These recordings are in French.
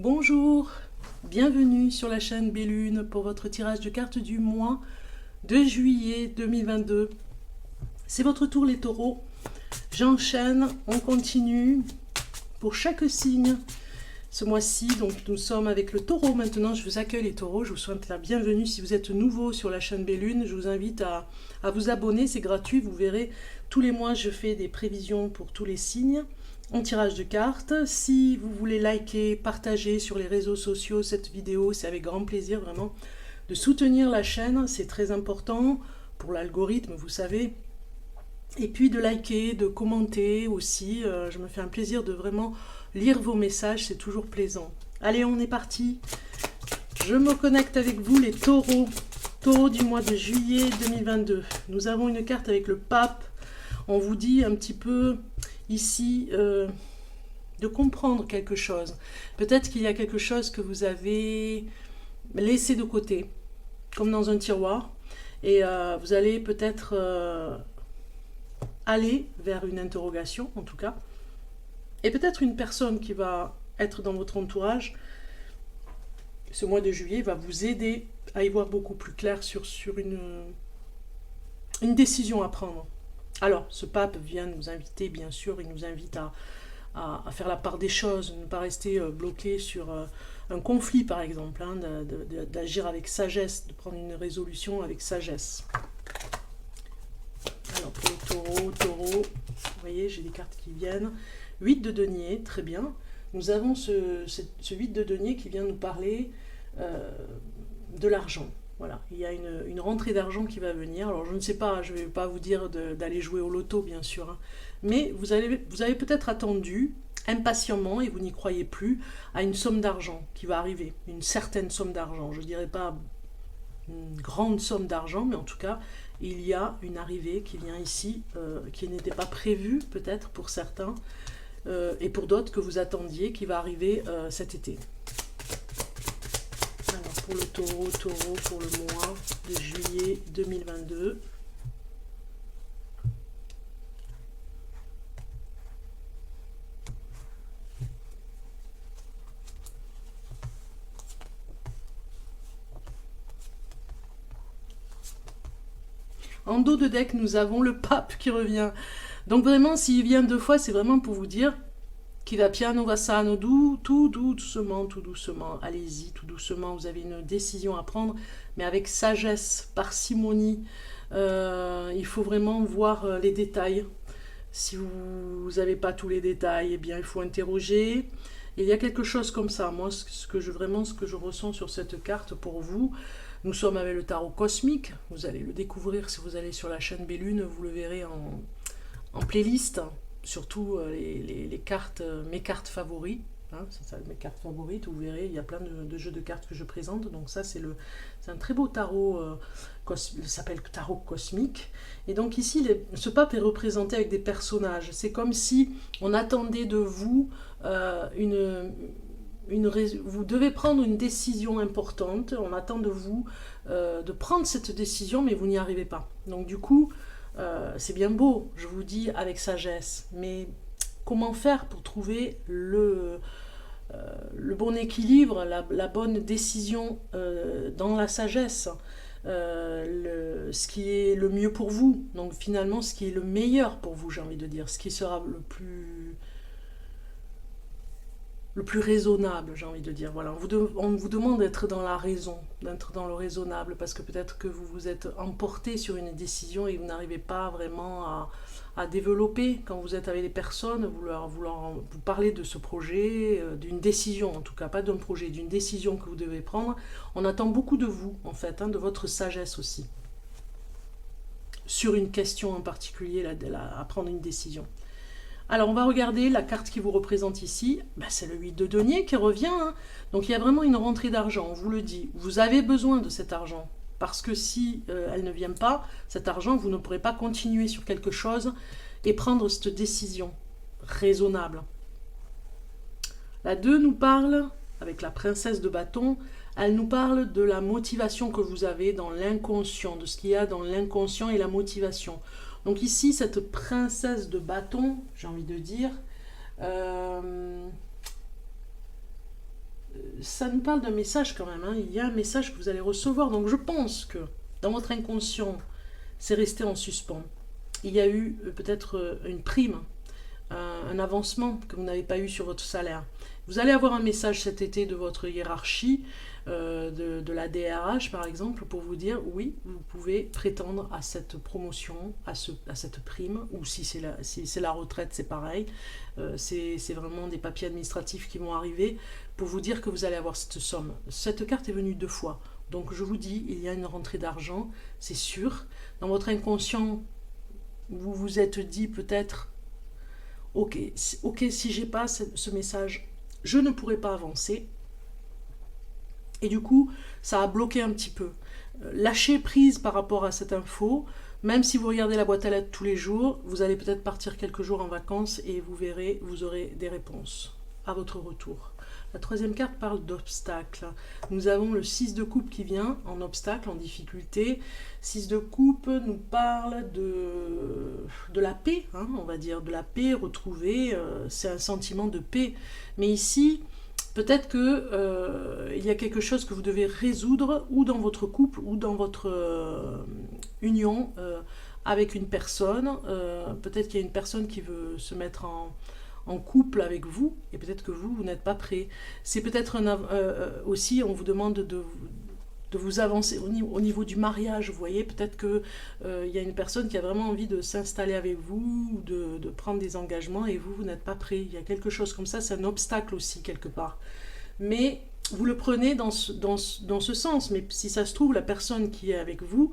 Bonjour, bienvenue sur la chaîne Bellune pour votre tirage de cartes du mois de juillet 2022. C'est votre tour les taureaux. J'enchaîne, on continue pour chaque signe ce mois-ci. Donc nous sommes avec le taureau maintenant. Je vous accueille les taureaux, je vous souhaite la bienvenue. Si vous êtes nouveau sur la chaîne Bellune, je vous invite à vous abonner, c'est gratuit. Vous verrez, tous les mois je fais des prévisions pour tous les signes en tirage de cartes. Si vous voulez liker, partager sur les réseaux sociaux cette vidéo, c'est avec grand plaisir vraiment de soutenir la chaîne, c'est très important pour l'algorithme, vous savez. Et puis de liker, de commenter aussi, je me fais un plaisir de vraiment lire vos messages, c'est toujours plaisant. Allez, on est parti. Je me connecte avec vous les taureaux. Taureau du mois de juillet 2022. Nous avons une carte avec le pape. On vous dit un petit peu ici de comprendre quelque chose. Peut-être qu'il y a quelque chose que vous avez laissé de côté, comme dans un tiroir, et vous allez peut-être aller vers une interrogation, en tout cas, et peut-être une personne qui va être dans votre entourage ce mois de juillet va vous aider à y voir beaucoup plus clair sur une décision à prendre. Alors, ce pape vient nous inviter, bien sûr, il nous invite à faire la part des choses, ne pas rester bloqué sur un conflit, par exemple, hein, d'agir avec sagesse, de prendre une résolution avec sagesse. Alors, pour les taureaux, vous voyez, j'ai des cartes qui viennent. 8 de denier, très bien. Nous avons ce 8 de denier qui vient nous parler de l'argent. Voilà, il y a une rentrée d'argent qui va venir. Alors je ne sais pas, je ne vais pas vous dire d'aller jouer au loto bien sûr, hein, mais vous avez peut-être attendu impatiemment, et vous n'y croyez plus, à une somme d'argent qui va arriver, une certaine somme d'argent. Je ne dirais pas une grande somme d'argent, mais en tout cas, il y a une arrivée qui vient ici, qui n'était pas prévue peut-être pour certains, et pour d'autres que vous attendiez, qui va arriver cet été. Pour le taureau pour le mois de juillet 2022. En dos de deck, nous avons le pape qui revient. Donc vraiment, s'il vient 2 fois, c'est vraiment pour vous dire qui va piano va sano, tout doucement, allez-y, tout doucement, vous avez une décision à prendre, mais avec sagesse, parcimonie. Il faut vraiment voir les détails. Si vous n'avez pas tous les détails, eh bien il faut interroger. Il y a quelque chose comme ça, moi, ce que je ressens sur cette carte pour vous. Nous sommes avec le tarot cosmique, vous allez le découvrir si vous allez sur la chaîne Bellune, vous le verrez en playlist. Surtout les cartes, mes cartes favorites, hein, c'est ça, mes cartes favorites, vous verrez, il y a plein de jeux de cartes que je présente, donc ça c'est un très beau tarot, il s'appelle tarot cosmique, et donc ici, ce pape est représenté avec des personnages, c'est comme si on attendait de vous, vous devez prendre une décision importante, on attend de vous de prendre cette décision, mais vous n'y arrivez pas, donc du coup, c'est bien beau, je vous dis avec sagesse, mais comment faire pour trouver le bon équilibre, la bonne décision dans la sagesse, ce qui est le mieux pour vous, donc finalement ce qui est le meilleur pour vous, j'ai envie de dire, ce qui sera le plus raisonnable, j'ai envie de dire. Voilà, on vous demande d'être dans la raison, d'être dans le raisonnable, parce que peut-être que vous vous êtes emporté sur une décision et vous n'arrivez pas vraiment à développer. Quand vous êtes avec les personnes, vous parlez de ce projet, d'une décision, en tout cas, pas d'un projet, d'une décision que vous devez prendre. On attend beaucoup de vous, en fait, hein, de votre sagesse aussi, sur une question en particulier, à prendre une décision. Alors, on va regarder la carte qui vous représente ici. Ben, c'est le 8 de denier qui revient. Hein. Donc, il y a vraiment une rentrée d'argent, on vous le dit. Vous avez besoin de cet argent. Parce que si elle ne vient pas, cet argent, vous ne pourrez pas continuer sur quelque chose et prendre cette décision raisonnable. La 2 nous parle, avec la princesse de bâton, elle nous parle de la motivation que vous avez dans l'inconscient, de ce qu'il y a dans l'inconscient et la motivation. Donc ici, cette princesse de bâton, j'ai envie de dire, ça nous parle d'un message quand même. Hein. Il y a un message que vous allez recevoir. Donc je pense que dans votre inconscient, c'est resté en suspens. Il y a eu peut-être une prime, un avancement que vous n'avez pas eu sur votre salaire. Vous allez avoir un message cet été de votre hiérarchie, de la DRH par exemple, pour vous dire oui, vous pouvez prétendre à cette promotion, à cette prime, ou si c'est la retraite, c'est pareil. C'est vraiment des papiers administratifs qui vont arriver pour vous dire que vous allez avoir cette somme. Cette carte est venue 2 fois. Donc je vous dis, il y a une rentrée d'argent, c'est sûr. Dans votre inconscient, vous vous êtes dit peut-être, ok, si j'ai pas ce message, je ne pourrai pas avancer. Et du coup, ça a bloqué un petit peu. Lâchez prise par rapport à cette info. Même si vous regardez la boîte à lettres tous les jours, vous allez peut-être partir quelques jours en vacances et vous verrez, vous aurez des réponses à votre retour. La 3e carte parle d'obstacles. Nous avons le 6 de coupe qui vient en obstacle, en difficulté. 6 de coupe nous parle de la paix, hein, on va dire, de la paix retrouvée. C'est un sentiment de paix. Mais ici, peut-être que il y a quelque chose que vous devez résoudre, ou dans votre couple, ou dans votre union avec une personne. Peut-être qu'il y a une personne qui veut se mettre en couple avec vous, et peut-être que vous n'êtes pas prêt. C'est peut-être aussi, on vous demande de vous avancer au niveau du mariage, vous voyez, peut-être qu'il y a une personne qui a vraiment envie de s'installer avec vous, ou de prendre des engagements, et vous n'êtes pas prêt. Il y a quelque chose comme ça, c'est un obstacle aussi, quelque part. Mais vous le prenez dans ce sens, mais si ça se trouve, la personne qui est avec vous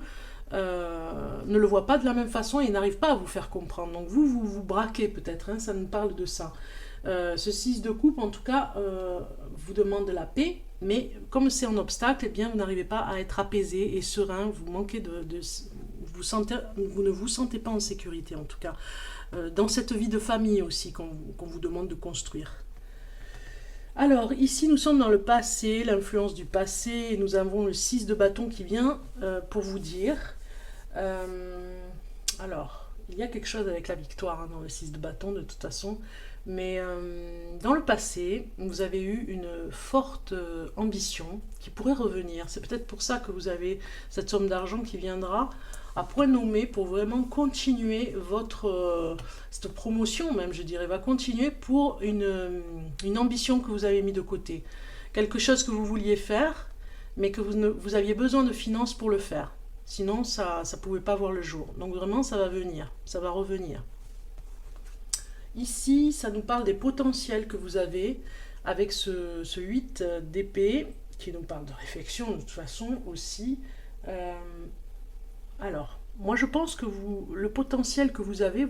ne le voit pas de la même façon et n'arrive pas à vous faire comprendre. Donc vous braquez peut-être, hein, ça nous parle de ça. Ce 6 de coupe, en tout cas, vous demande de la paix, mais comme c'est un obstacle, eh bien, vous n'arrivez pas à être apaisé et serein, vous manquez vous ne vous sentez pas en sécurité, en tout cas, dans cette vie de famille aussi qu'on vous demande de construire. Alors, ici, nous sommes dans le passé, l'influence du passé, et nous avons le 6 de bâton qui vient pour vous dire... alors, il y a quelque chose avec la victoire, hein, dans le 6 de bâton, de toute façon, mais dans le passé, vous avez eu une forte ambition qui pourrait revenir. C'est peut-être pour ça que vous avez cette somme d'argent qui viendra à point nommé pour vraiment continuer cette promotion, même, je dirais, va continuer pour une ambition que vous avez mis de côté. Quelque chose que vous vouliez faire, mais que vous aviez besoin de finances pour le faire. Sinon, ça ne pouvait pas voir le jour. Donc vraiment, ça va venir, ça va revenir. Ici, ça nous parle des potentiels que vous avez avec ce 8 d'épée, qui nous parle de réflexion de toute façon aussi. Alors, moi je pense que le potentiel que vous avez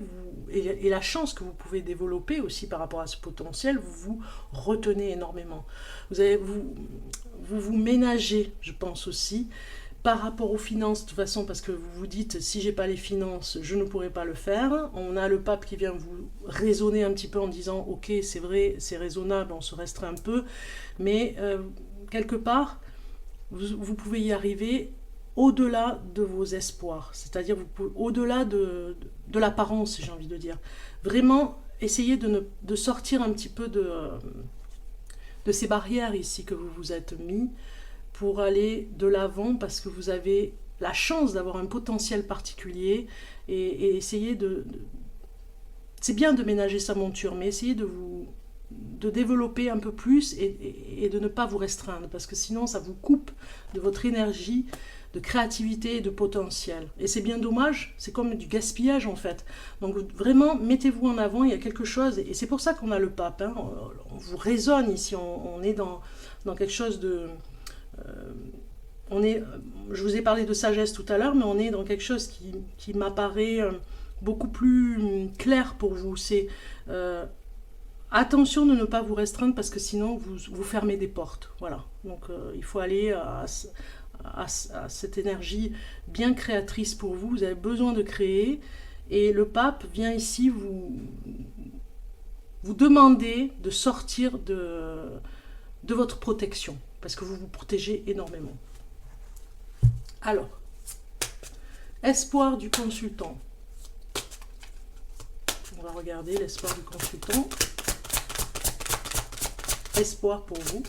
et la chance que vous pouvez développer aussi par rapport à ce potentiel, vous retenez énormément. Vous ménagez, je pense aussi, par rapport aux finances, de toute façon, parce que vous vous dites, si j'ai pas les finances, je ne pourrai pas le faire. On a le pape qui vient vous raisonner un petit peu en disant, ok, c'est vrai, c'est raisonnable, on se restreint un peu, mais quelque part, vous pouvez y arriver au-delà de vos espoirs, c'est-à-dire au-delà de l'apparence, j'ai envie de dire. Vraiment, essayez de sortir un petit peu de ces barrières ici que vous vous êtes mis, pour aller de l'avant, parce que vous avez la chance d'avoir un potentiel particulier, et essayer c'est bien de ménager sa monture, mais essayez de développer un peu plus et de ne pas vous restreindre, parce que sinon ça vous coupe de votre énergie, de créativité et de potentiel. Et c'est bien dommage, c'est comme du gaspillage en fait. Donc vraiment, mettez-vous en avant, il y a quelque chose, et c'est pour ça qu'on a le pape, hein. On vous raisonne ici, on est dans quelque chose de... je vous ai parlé de sagesse tout à l'heure, mais on est dans quelque chose qui m'apparaît beaucoup plus clair pour vous. C'est attention de ne pas vous restreindre, parce que sinon vous fermez des portes. Voilà. Donc il faut aller à cette énergie bien créatrice pour vous. Vous avez besoin de créer, et le pape vient ici vous demander de sortir de votre protection, parce que vous vous protégez énormément. Alors, espoir du consultant. On va regarder l'espoir du consultant. Espoir pour vous.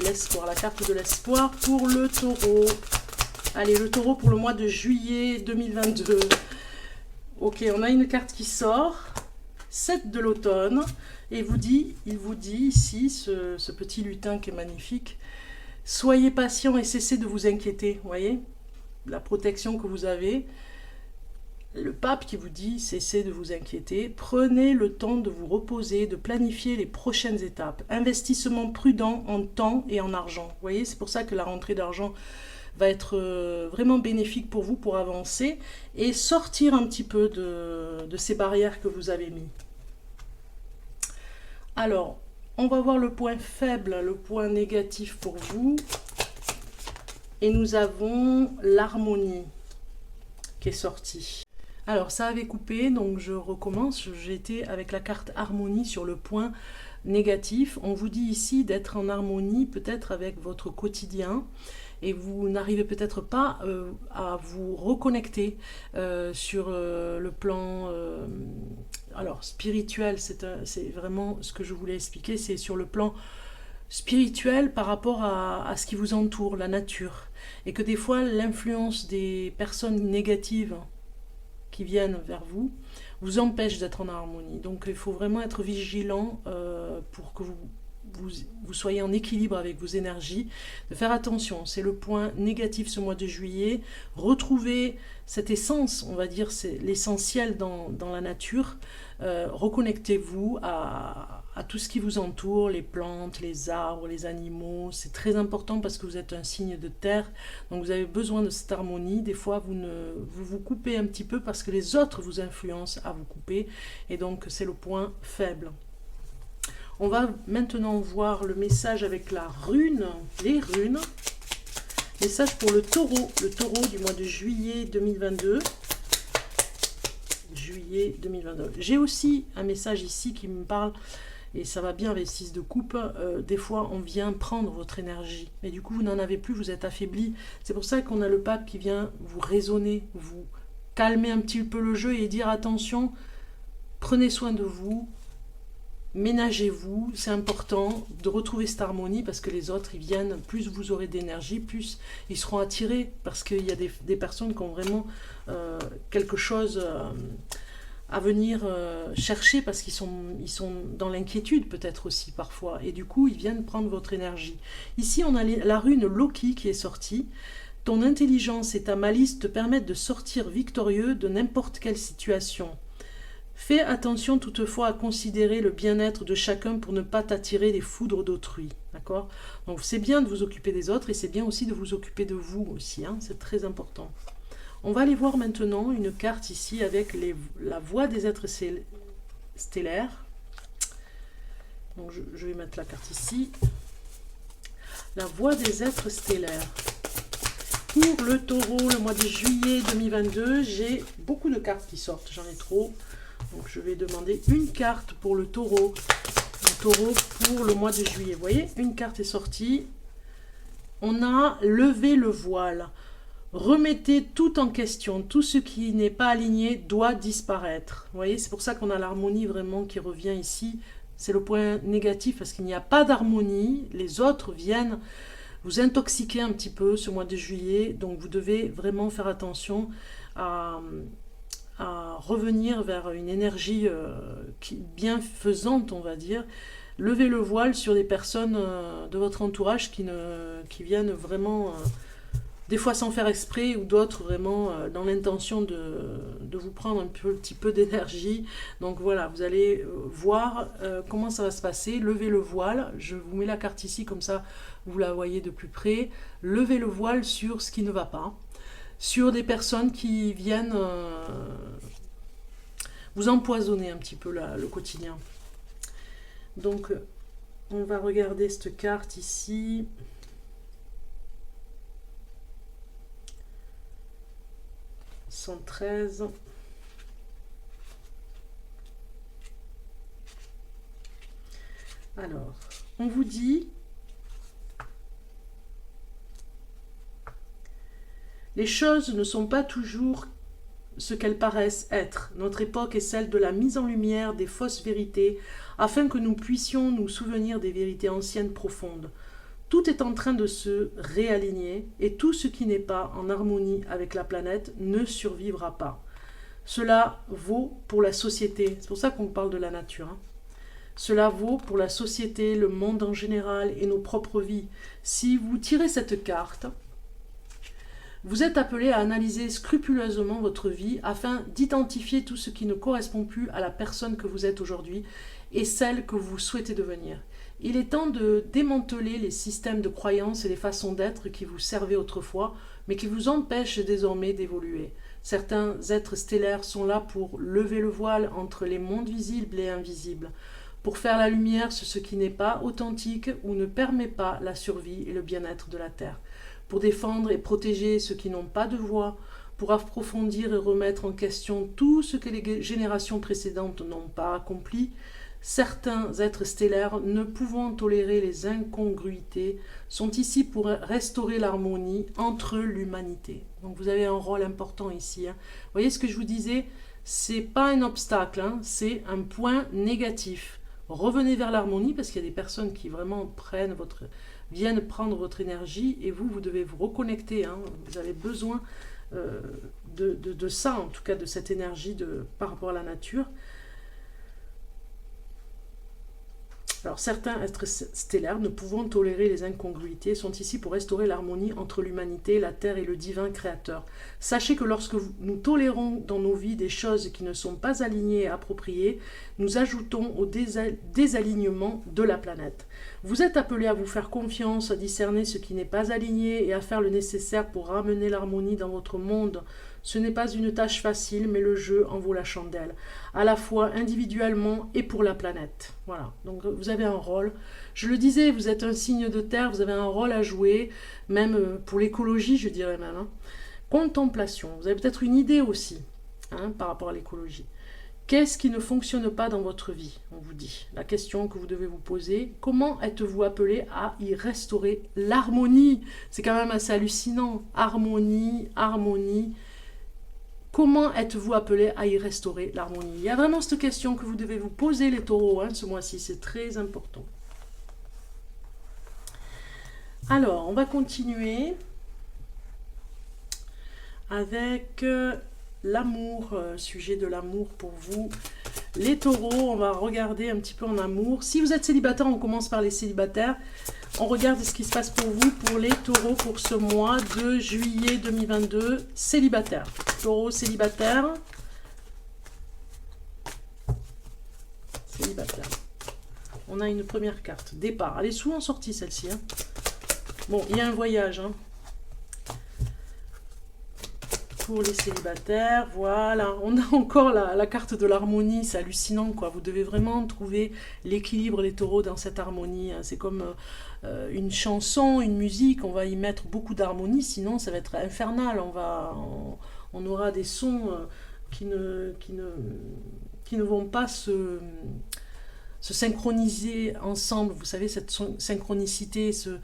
l'espoir, la carte de l'espoir pour le taureau. Allez, le taureau pour le mois de juillet 2022. Ok, on a une carte qui sort, 7 de l'automne, et il vous dit ici, ce petit lutin qui est magnifique, soyez patient et cessez de vous inquiéter, vous voyez, la protection que vous avez. Le pape qui vous dit, cessez de vous inquiéter, prenez le temps de vous reposer, de planifier les prochaines étapes. Investissement prudent en temps et en argent. Vous voyez, c'est pour ça que la rentrée d'argent va être vraiment bénéfique pour vous pour avancer et sortir un petit peu de ces barrières que vous avez mis. Alors, on va voir le point faible, le point négatif pour vous. Et nous avons l'harmonie qui est sortie. Alors, ça avait coupé, donc je recommence. J'étais avec la carte harmonie sur le point négatif. On vous dit ici d'être en harmonie peut-être avec votre quotidien et vous n'arrivez peut-être pas à vous reconnecter sur le plan alors spirituel. C'est vraiment ce que je voulais expliquer, c'est sur le plan spirituel par rapport à ce qui vous entoure, la nature. Et que des fois, l'influence des personnes négatives qui viennent vers vous, vous empêche d'être en harmonie. Donc il faut vraiment être vigilant pour que vous soyez en équilibre avec vos énergies, de faire attention, c'est le point négatif ce mois de juillet, retrouver cette essence, on va dire, c'est l'essentiel dans la nature, reconnectez-vous à tout ce qui vous entoure, les plantes, les arbres, les animaux, c'est très important parce que vous êtes un signe de terre, donc vous avez besoin de cette harmonie. Des fois vous vous coupez un petit peu parce que les autres vous influencent à vous couper, et donc c'est le point faible. On va maintenant voir le message avec la rune, les runes. Message pour le taureau du mois de juillet 2022. Juillet 2022. J'ai aussi un message ici qui me parle, et ça va bien avec 6 de coupe, des fois on vient prendre votre énergie, mais du coup vous n'en avez plus, vous êtes affaibli. C'est pour ça qu'on a le pape qui vient vous raisonner, vous calmer un petit peu le jeu et dire attention, prenez soin de vous, ménagez-vous, c'est important de retrouver cette harmonie parce que les autres, ils viennent, plus vous aurez d'énergie, plus ils seront attirés parce qu'il y a des personnes qui ont vraiment quelque chose à venir chercher parce qu'ils sont dans l'inquiétude peut-être aussi parfois et du coup, ils viennent prendre votre énergie. Ici, on a la rune Loki qui est sortie. Ton intelligence et ta malice te permettent de sortir victorieux de n'importe quelle situation. Fais attention toutefois à considérer le bien-être de chacun pour ne pas t'attirer les foudres d'autrui. D'accord ? Donc c'est bien de vous occuper des autres et c'est bien aussi de vous occuper de vous aussi. Hein, c'est très important. On va aller voir maintenant une carte ici avec la voix des êtres stellaires. Donc je vais mettre la carte ici. La voix des êtres stellaires. Pour le taureau, le mois de juillet 2022, j'ai beaucoup de cartes qui sortent, j'en ai trop. Donc je vais demander une carte pour le taureau. Le taureau pour le mois de juillet. Vous voyez, une carte est sortie. On a levé le voile. Remettez tout en question. Tout ce qui n'est pas aligné doit disparaître. Vous voyez, c'est pour ça qu'on a l'harmonie vraiment qui revient ici. C'est le point négatif parce qu'il n'y a pas d'harmonie. Les autres viennent vous intoxiquer un petit peu ce mois de juillet. Donc vous devez vraiment faire attention à revenir vers une énergie bienfaisante, on va dire. Levez le voile sur des personnes de votre entourage qui viennent vraiment, des fois sans faire exprès, ou d'autres vraiment dans l'intention de vous prendre un petit peu d'énergie. Donc voilà, vous allez voir comment ça va se passer. Levez le voile, je vous mets la carte ici, comme ça vous la voyez de plus près. Levez le voile sur ce qui ne va pas. Sur des personnes qui viennent vous empoisonner un petit peu le quotidien. Donc, on va regarder cette carte ici. « 113 ». Alors, on vous dit... Les choses ne sont pas toujours ce qu'elles paraissent être. Notre époque est celle de la mise en lumière des fausses vérités, afin que nous puissions nous souvenir des vérités anciennes profondes. Tout est en train de se réaligner et tout ce qui n'est pas en harmonie avec la planète ne survivra pas. Cela vaut pour la société, c'est pour ça qu'on parle de la nature. Hein. Cela vaut pour la société, le monde en général et nos propres vies. Si vous tirez cette carte, vous êtes appelé à analyser scrupuleusement votre vie afin d'identifier tout ce qui ne correspond plus à la personne que vous êtes aujourd'hui et celle que vous souhaitez devenir. Il est temps de démanteler les systèmes de croyances et les façons d'être qui vous servaient autrefois, mais qui vous empêchent désormais d'évoluer. Certains êtres stellaires sont là pour lever le voile entre les mondes visibles et invisibles, pour faire la lumière sur ce qui n'est pas authentique ou ne permet pas la survie et le bien-être de la Terre, pour défendre et protéger ceux qui n'ont pas de voix, pour approfondir et remettre en question tout ce que les générations précédentes n'ont pas accompli. Certains êtres stellaires, ne pouvant tolérer les incongruités, sont ici pour restaurer l'harmonie entre l'humanité. Donc vous avez un rôle important ici. Hein. Vous voyez ce que je vous disais, c'est pas un obstacle, hein, c'est un point négatif. Revenez vers l'harmonie parce qu'il y a des personnes qui vraiment viennent prendre votre énergie et vous devez vous reconnecter. Hein. Vous avez besoin de ça, en tout cas de cette énergie par rapport à la nature. Alors certains êtres stellaires, ne pouvant tolérer les incongruités, sont ici pour restaurer l'harmonie entre l'humanité, la Terre et le divin créateur. Sachez que lorsque nous tolérons dans nos vies des choses qui ne sont pas alignées et appropriées, nous ajoutons au désalignement de la planète. Vous êtes appelés à vous faire confiance, à discerner ce qui n'est pas aligné et à faire le nécessaire pour ramener l'harmonie dans votre monde. Ce n'est pas une tâche facile, mais le jeu en vaut la chandelle, à la fois individuellement et pour la planète. Voilà, donc vous avez un rôle. Je le disais, vous êtes un signe de terre, vous avez un rôle à jouer, même pour l'écologie, je dirais même. Hein. Contemplation, vous avez peut-être une idée aussi hein, par rapport à l'écologie. Qu'est-ce qui ne fonctionne pas dans votre vie, on vous dit. La question que vous devez vous poser, comment êtes-vous appelé à y restaurer l'harmonie? C'est quand même assez hallucinant. Harmonie, harmonie. Comment êtes-vous appelé à y restaurer l'harmonie? Il y a vraiment cette question que vous devez vous poser, les taureaux, hein, ce mois-ci, c'est très important. Alors, on va continuer avec l'amour, sujet de l'amour pour vous. Les taureaux, on va regarder un petit peu en amour. Si vous êtes célibataire, on commence par les célibataires. On regarde ce qui se passe pour vous, pour les taureaux, pour ce mois de juillet 2022. Célibataire. Taureau célibataire. Célibataire. On a une première carte. Départ. Elle est souvent sortie celle-ci. Hein. Bon, il y a un voyage. Hein. Pour les célibataires, voilà, on a encore la carte de l'harmonie, c'est hallucinant quoi, vous devez vraiment trouver l'équilibre les taureaux dans cette harmonie, hein. C'est comme une chanson, une musique, on va y mettre beaucoup d'harmonie, sinon ça va être infernal, on aura des sons qui ne vont pas se synchroniser ensemble, vous savez cette synchronicité, se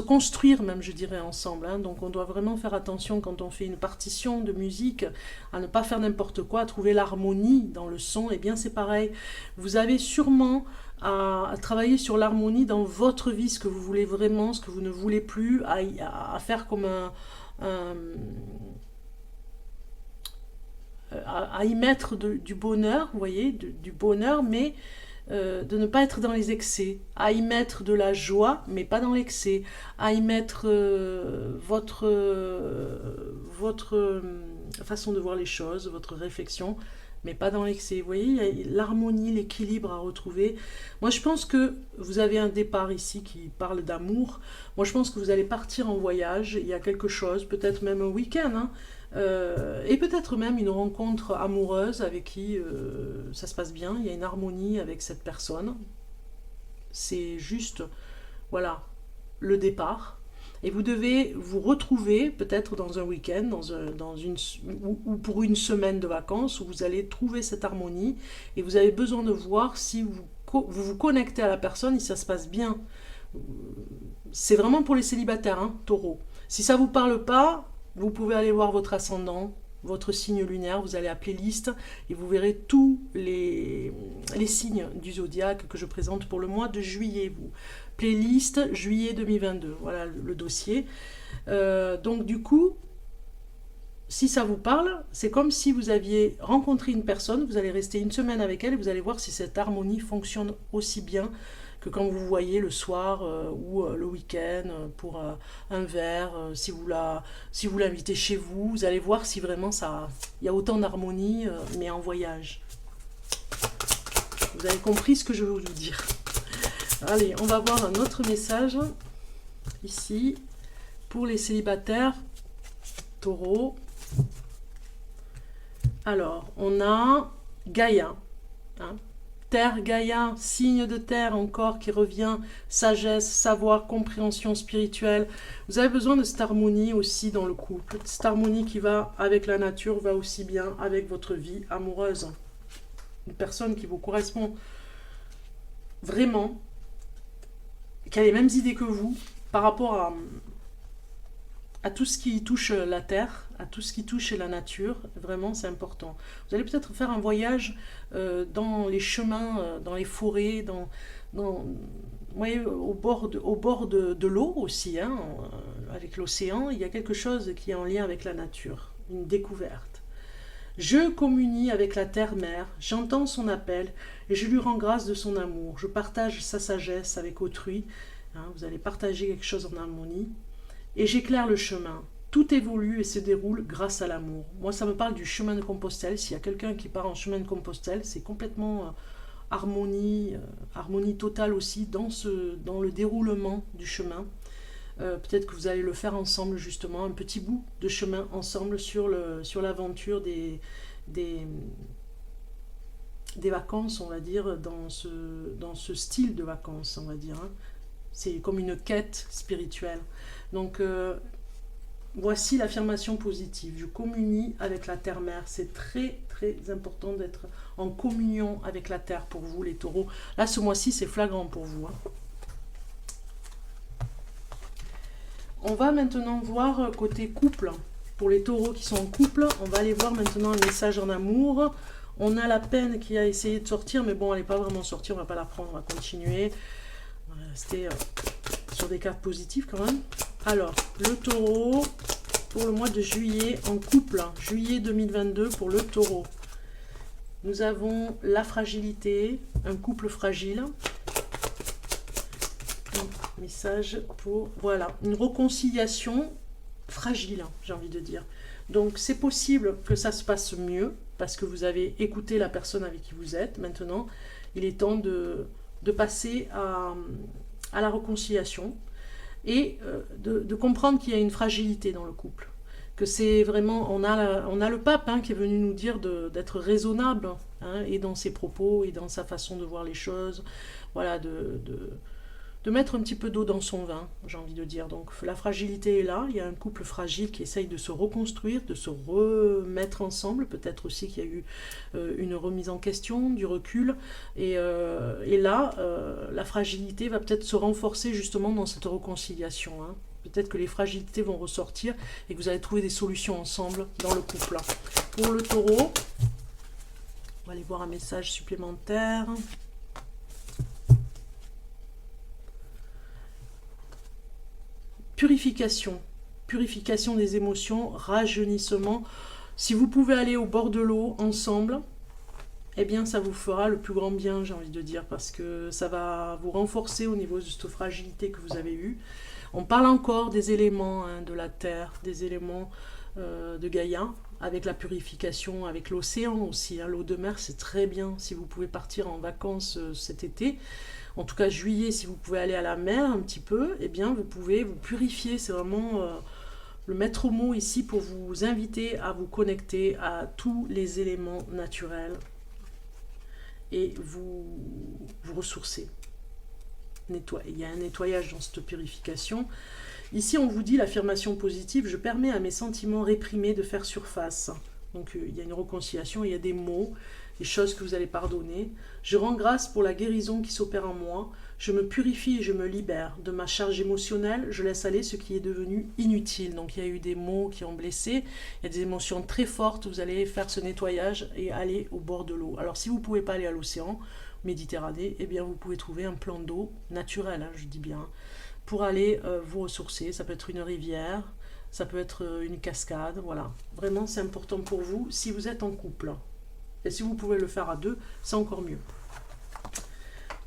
construire même, je dirais, ensemble. Hein. Donc on doit vraiment faire attention quand on fait une partition de musique, à ne pas faire n'importe quoi, à trouver l'harmonie dans le son. Et bien c'est pareil, vous avez sûrement à travailler sur l'harmonie dans votre vie, ce que vous voulez vraiment, ce que vous ne voulez plus, à faire comme à y mettre du bonheur, vous voyez, du bonheur, mais de ne pas être dans les excès, à y mettre de la joie, mais pas dans l'excès, à y mettre votre façon de voir les choses, votre réflexion, mais pas dans l'excès. Vous voyez, il y a l'harmonie, l'équilibre à retrouver. Moi, je pense que vous avez un départ ici qui parle d'amour. Moi, je pense que vous allez partir en voyage. Il y a quelque chose, peut-être même un week-end, hein, et peut-être même une rencontre amoureuse avec qui ça se passe bien. Il y a une harmonie avec cette personne. C'est juste, voilà, le départ. Et vous devez vous retrouver peut-être dans un week-end, ou pour une semaine de vacances, où vous allez trouver cette harmonie. Et vous avez besoin de voir si vous connectez à la personne et si ça se passe bien. C'est vraiment pour les célibataires, hein, taureau. Si ça ne vous parle pas, vous pouvez aller voir votre ascendant. votre signe lunaire, vous allez à playlist et vous verrez tous les signes du zodiaque que je présente pour le mois de juillet. Playlist juillet 2022, voilà le dossier. Donc du coup, si ça vous parle, c'est comme si vous aviez rencontré une personne, vous allez rester une semaine avec elle et vous allez voir si cette harmonie fonctionne aussi bien que quand vous voyez le soir ou le week-end pour un verre, si vous l'invitez chez vous, vous allez voir si vraiment il y a autant d'harmonie, mais en voyage. Vous avez compris ce que je veux vous dire. Allez, on va voir un autre message ici pour les célibataires taureaux. Alors, on a Gaïa, hein. Terre, Gaïa, signe de terre encore qui revient, sagesse, savoir, compréhension spirituelle. Vous avez besoin de cette harmonie aussi dans le couple. Cette harmonie qui va avec la nature, va aussi bien avec votre vie amoureuse. Une personne qui vous correspond vraiment, qui a les mêmes idées que vous par rapport à tout ce qui touche la terre, à tout ce qui touche la nature, vraiment c'est important. Vous allez peut-être faire un voyage dans les chemins, dans les forêts, vous voyez, au bord de l'eau aussi, hein, avec l'océan, il y a quelque chose qui est en lien avec la nature, une découverte. Je communie avec la terre-mère, j'entends son appel et je lui rends grâce de son amour. Je partage sa sagesse avec autrui, hein, vous allez partager quelque chose en harmonie. Et j'éclaire le chemin. Tout évolue et se déroule grâce à l'amour. Moi, ça me parle du chemin de Compostelle. S'il y a quelqu'un qui part en chemin de Compostelle, c'est complètement harmonie totale aussi dans le déroulement du chemin. Peut-être que vous allez le faire ensemble, justement, un petit bout de chemin ensemble sur l'aventure des vacances, on va dire, dans ce style de vacances, on va dire, hein. C'est comme une quête spirituelle. Donc, voici l'affirmation positive. Je communie avec la terre-mère. C'est très, très important d'être en communion avec la terre pour vous, les taureaux. Là, ce mois-ci, c'est flagrant pour vous, hein. On va maintenant voir côté couple. Pour les taureaux qui sont en couple, on va aller voir maintenant un message en amour. On a la peine qui a essayé de sortir, mais bon, elle n'est pas vraiment sortie. On ne va pas la prendre, on va continuer. On va rester sur des cartes positives quand même. Alors, le taureau pour le mois de juillet en couple, juillet 2022 pour le taureau. Nous avons la fragilité, un couple fragile. Un message pour, voilà, une réconciliation fragile, j'ai envie de dire. Donc, c'est possible que ça se passe mieux parce que vous avez écouté la personne avec qui vous êtes. Maintenant, il est temps de passer à la réconciliation. Et de comprendre qu'il y a une fragilité dans le couple. Que c'est vraiment, on a le pape, hein, qui est venu nous dire d'être raisonnable, hein, et dans ses propos et dans sa façon de voir les choses, voilà, de mettre un petit peu d'eau dans son vin, j'ai envie de dire. Donc la fragilité est là, il y a un couple fragile qui essaye de se reconstruire, de se remettre ensemble, peut-être aussi qu'il y a eu une remise en question, du recul, et là, la fragilité va peut-être se renforcer justement dans cette réconciliation, hein. Peut-être que les fragilités vont ressortir et que vous allez trouver des solutions ensemble dans le couple. Pour le taureau, on va aller voir un message supplémentaire. Purification des émotions, rajeunissement. Si vous pouvez aller au bord de l'eau ensemble, eh bien ça vous fera le plus grand bien, j'ai envie de dire, parce que ça va vous renforcer au niveau de cette fragilité que vous avez eue. On parle encore des éléments, hein, de la terre, des éléments de Gaïa, avec la purification, avec l'océan aussi, hein. L'eau de mer, c'est très bien si vous pouvez partir en vacances cet été. En tout cas, juillet, si vous pouvez aller à la mer un petit peu, eh bien, vous pouvez vous purifier. C'est vraiment le maître mot ici pour vous inviter à vous connecter à tous les éléments naturels et vous ressourcer. Il y a un nettoyage dans cette purification. Ici, on vous dit l'affirmation positive, je permets à mes sentiments réprimés de faire surface. Donc, il y a une réconciliation, il y a des mots les choses que vous allez pardonner. Je rends grâce pour la guérison qui s'opère en moi. Je me purifie et je me libère de ma charge émotionnelle. Je laisse aller ce qui est devenu inutile. Donc il y a eu des mots qui ont blessé. Il y a des émotions très fortes. Vous allez faire ce nettoyage et aller au bord de l'eau. Alors si vous ne pouvez pas aller à l'océan Méditerranée, eh bien vous pouvez trouver un plan d'eau naturel, hein, je dis bien, pour aller vous ressourcer. Ça peut être une rivière, ça peut être une cascade, voilà. Vraiment, c'est important pour vous si vous êtes en couple. Et si vous pouvez le faire à deux, c'est encore mieux.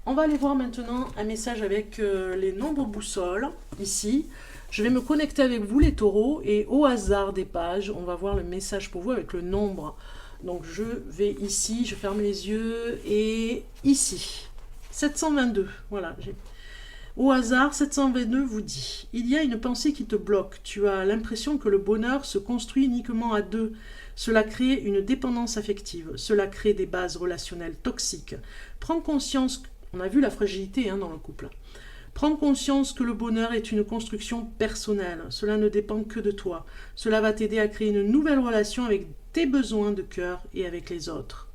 On va aller voir maintenant un message avec les nombres boussoles, ici. Je vais me connecter avec vous, les taureaux, et au hasard des pages, on va voir le message pour vous avec le nombre. Donc je vais ici, je ferme les yeux, et ici, 722, voilà. Au hasard, 722 vous dit, il y a une pensée qui te bloque, tu as l'impression que le bonheur se construit uniquement à deux. Cela crée une dépendance affective, cela crée des bases relationnelles toxiques. Prends conscience, on a vu la fragilité dans le couple. Prends conscience que le bonheur est une construction personnelle, cela ne dépend que de toi. Cela va t'aider à créer une nouvelle relation avec tes besoins de cœur et avec les autres.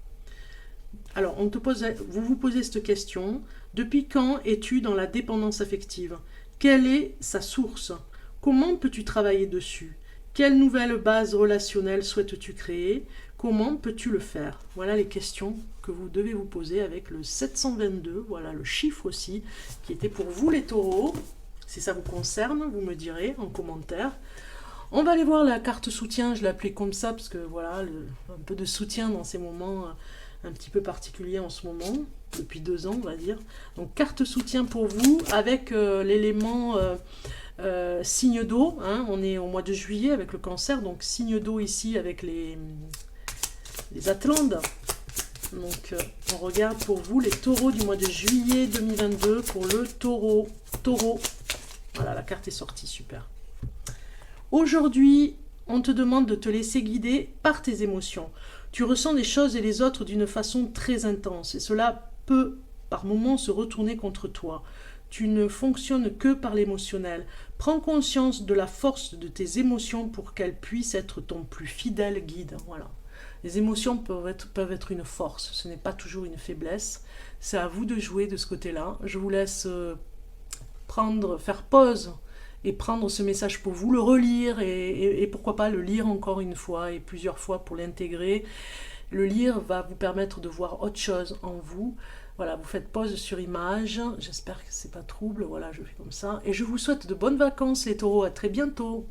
Alors, vous vous posez cette question. Depuis quand es-tu dans la dépendance affective? Quelle est sa source? Comment peux-tu travailler dessus? Quelle nouvelle base relationnelle souhaites-tu créer? Comment peux-tu le faire? Voilà les questions que vous devez vous poser avec le 722. Voilà le chiffre aussi qui était pour vous les taureaux. Si ça vous concerne, vous me direz en commentaire. On va aller voir la carte soutien. Je l'ai appelée comme ça parce que voilà, un peu de soutien dans ces moments un petit peu particuliers en ce moment. Depuis 2 ans, on va dire. Donc, carte soutien pour vous avec l'élément signe d'eau. Hein. On est au mois de juillet avec le cancer. Donc, signe d'eau ici avec les Atlantes. Donc, on regarde pour vous les taureaux du mois de juillet 2022 pour le taureau. Taureau. Voilà, la carte est sortie. Super. Aujourd'hui, on te demande de te laisser guider par tes émotions. Tu ressens les choses et les autres d'une façon très intense. Et cela peut par moments se retourner contre toi. Tu ne fonctionnes que par l'émotionnel. Prends conscience de la force de tes émotions pour qu'elles puissent être ton plus fidèle guide. Voilà. Les émotions peuvent être une force, ce n'est pas toujours une faiblesse. C'est à vous de jouer de ce côté-là. Je vous laisse faire pause et prendre ce message pour vous, le relire et pourquoi pas le lire encore une fois et plusieurs fois pour l'intégrer. Le lire va vous permettre de voir autre chose en vous. Voilà, vous faites pause sur image. J'espère que c'est pas trouble. Voilà, je fais comme ça. Et je vous souhaite de bonnes vacances les taureaux. À très bientôt.